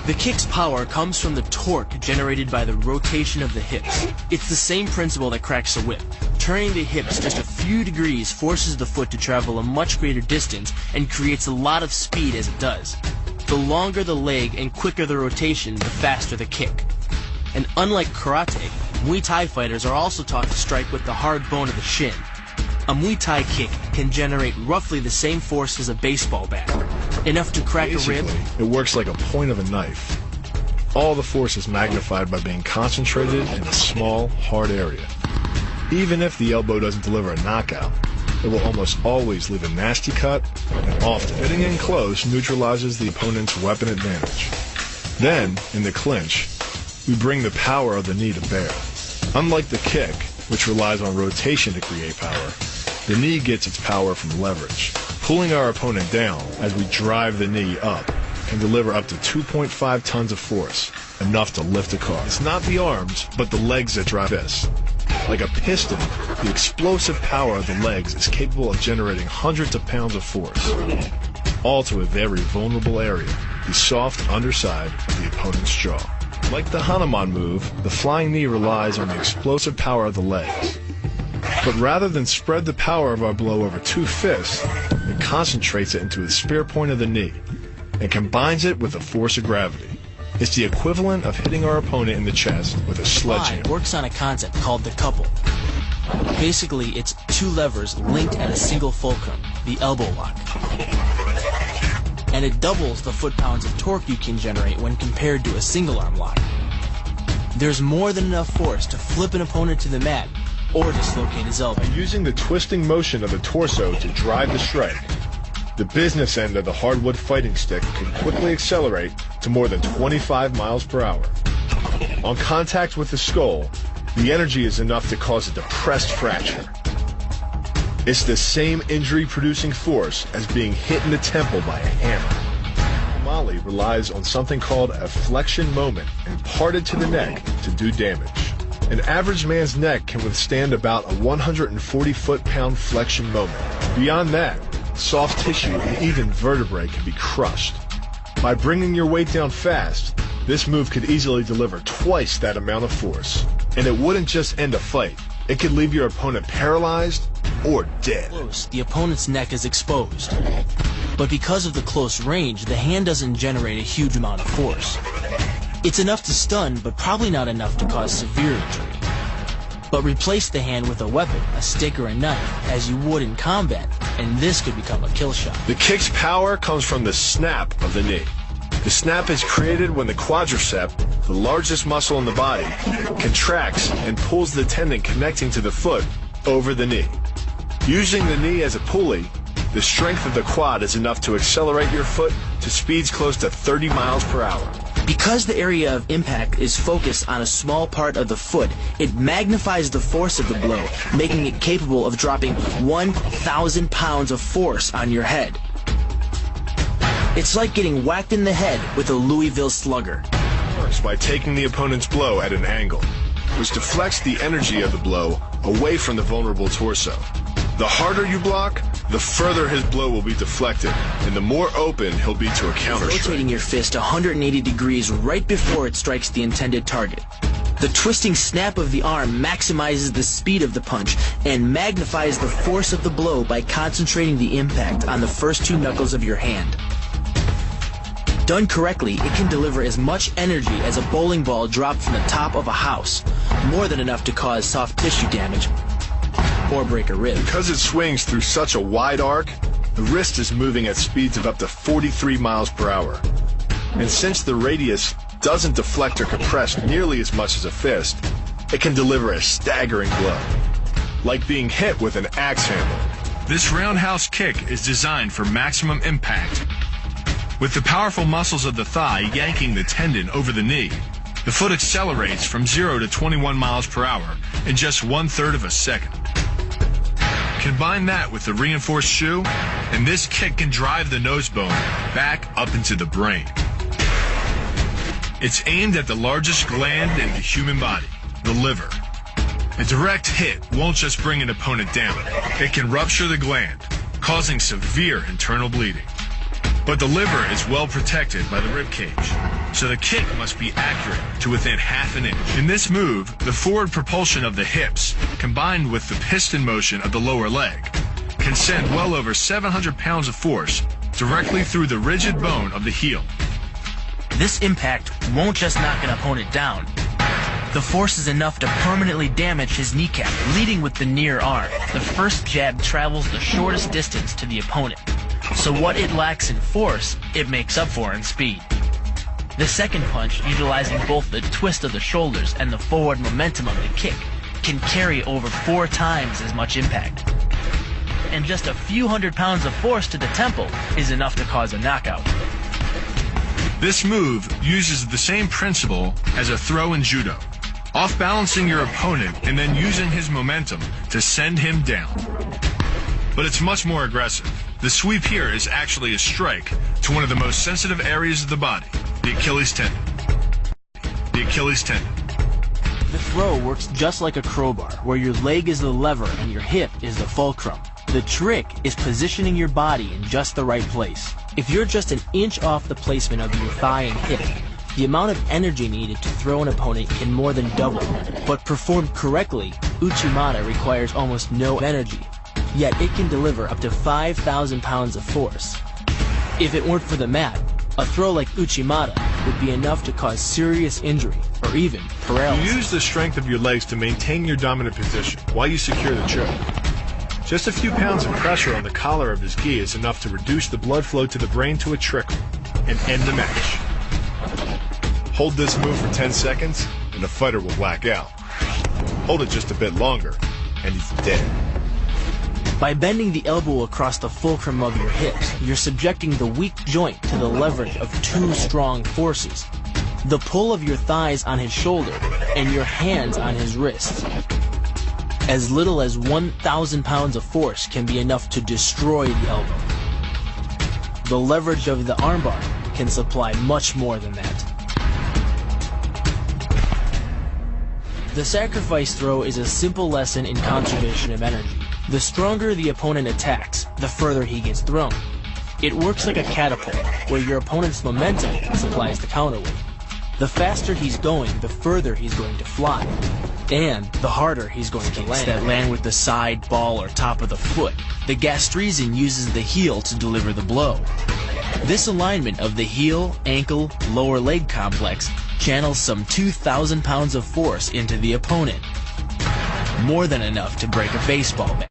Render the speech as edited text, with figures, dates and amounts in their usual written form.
The kick's power comes from the torque generated by the rotation of the hips. It's the same principle that cracks a whip. Turning the hips just a few degrees forces the foot to travel a much greater distance and creates a lot of speed as it does. The longer the leg and quicker the rotation, the faster the kick. And unlike karate, Muay Thai fighters are also taught to strike with the hard bone of the shin. A Muay Thai kick can generate roughly the same force as a baseball bat. Enough to crack a rib. It works like a point of a knife. All the force is magnified by being concentrated in a small, hard area. Even if the elbow doesn't deliver a knockout, it will almost always leave a nasty cut, and often hitting in close neutralizes the opponent's weapon advantage. Then, in the clinch, we bring the power of the knee to bear. Unlike the kick, which relies on rotation to create power, the knee gets its power from leverage. Pulling our opponent down as we drive the knee up can deliver up to 2.5 tons of force, enough to lift a car. It's not the arms, but the legs that drive this. Like a piston, the explosive power of the legs is capable of generating hundreds of pounds of force, all to a very vulnerable area, the soft underside of the opponent's jaw. Like the Hanuman move, the flying knee relies on the explosive power of the legs. But rather than spread the power of our blow over two fists, it concentrates it into the spear point of the knee and combines it with the force of gravity. It's the equivalent of hitting our opponent in the chest with a sledgehammer. Works on a concept called the couple. Basically, it's two levers linked at a single fulcrum, the elbow lock. And it doubles the foot-pounds of torque you can generate when compared to a single-arm lock. There's more than enough force to flip an opponent to the mat or dislocate his elbow. By using the twisting motion of the torso to drive the strike, the business end of the hardwood fighting stick can quickly accelerate to more than 25 miles per hour. On contact with the skull, the energy is enough to cause a depressed fracture. It's the same injury-producing force as being hit in the temple by a hammer. Mali relies on something called a flexion moment imparted to the neck to do damage. An average man's neck can withstand about a 140 foot-pound flexion moment. Beyond that, soft tissue and even vertebrae can be crushed. By bringing your weight down fast, this move could easily deliver twice that amount of force. And it wouldn't just end a fight. It could leave your opponent paralyzed or dead. Close, the opponent's neck is exposed. But because of the close range, the hand doesn't generate a huge amount of force. It's enough to stun, but probably not enough to cause severe injury. But replace the hand with a weapon, a stick or a knife, as you would in combat, and this could become a kill shot. The kick's power comes from the snap of the knee. The snap is created when the quadricep, the largest muscle in the body, contracts and pulls the tendon connecting to the foot over the knee. Using the knee as a pulley, the strength of the quad is enough to accelerate your foot to speeds close to 30 miles per hour. Because the area of impact is focused on a small part of the foot, it magnifies the force of the blow, making it capable of dropping 1,000 pounds of force on your head. It's like getting whacked in the head with a Louisville slugger. Works by taking the opponent's blow at an angle, which deflects the energy of the blow away from the vulnerable torso. The harder you block, the further his blow will be deflected, and the more open he'll be to a counter strike. Rotating your fist 180 degrees right before it strikes the intended target. The twisting snap of the arm maximizes the speed of the punch and magnifies the force of the blow by concentrating the impact on the first two knuckles of your hand. Done correctly, it can deliver as much energy as a bowling ball dropped from the top of a house, more than enough to cause soft tissue damage or break a rib. Because it swings through such a wide arc, the wrist is moving at speeds of up to 43 miles per hour. And since the radius doesn't deflect or compress nearly as much as a fist, it can deliver a staggering blow, like being hit with an axe handle. This roundhouse kick is designed for maximum impact. With the powerful muscles of the thigh yanking the tendon over the knee, the foot accelerates from 0 to 21 miles per hour in just 1/3 of a second. Combine that with the reinforced shoe, and this kick can drive the nose bone back up into the brain. It's aimed at the largest gland in the human body, the liver. A direct hit won't just bring an opponent down. It can rupture the gland, causing severe internal bleeding. But the liver is well protected by the rib cage, so the kick must be accurate to within half an inch. In this move, the forward propulsion of the hips, combined with the piston motion of the lower leg, can send well over 700 pounds of force directly through the rigid bone of the heel. This impact won't just knock an opponent down. The force is enough to permanently damage his kneecap, leading with the near arm. The first jab travels the shortest distance to the opponent, so what it lacks in force, it makes up for in speed. The second punch, utilizing both the twist of the shoulders and the forward momentum of the kick, can carry over 4 times as much impact. And just a few hundred pounds of force to the temple is enough to cause a knockout. This move uses the same principle as a throw in judo, off-balancing your opponent and then using his momentum to send him down. But it's much more aggressive. The sweep here is actually a strike to one of the most sensitive areas of the body, the Achilles tendon. The Achilles tendon. The throw works just like a crowbar, where your leg is the lever and your hip is the fulcrum. The trick is positioning your body in just the right place. If you're just an inch off the placement of your thigh and hip, the amount of energy needed to throw an opponent can more than double. But performed correctly, Uchimata requires almost no energy, yet it can deliver up to 5,000 pounds of force. If it weren't for the mat, a throw like Uchimata would be enough to cause serious injury or even paralysis. You use the strength of your legs to maintain your dominant position while you secure the choke. Just a few pounds of pressure on the collar of his gi is enough to reduce the blood flow to the brain to a trickle and end the match. Hold this move for 10 seconds and the fighter will black out. Hold it just a bit longer and he's dead. By bending the elbow across the fulcrum of your hips, you're subjecting the weak joint to the leverage of 2 strong forces: the pull of your thighs on his shoulder and your hands on his wrists. As little as 1,000 pounds of force can be enough to destroy the elbow. The leverage of the armbar can supply much more than that. The sacrifice throw is a simple lesson in conservation of energy. The stronger the opponent attacks, the further he gets thrown. It works like a catapult, where your opponent's momentum supplies the counterweight. The faster he's going, the further he's going to fly, and the harder he's going to land. That land with the side, ball, or top of the foot. The gastrizin uses the heel to deliver the blow. This alignment of the heel, ankle, lower leg complex channels some 2,000 pounds of force into the opponent. More than enough to break a baseball bat.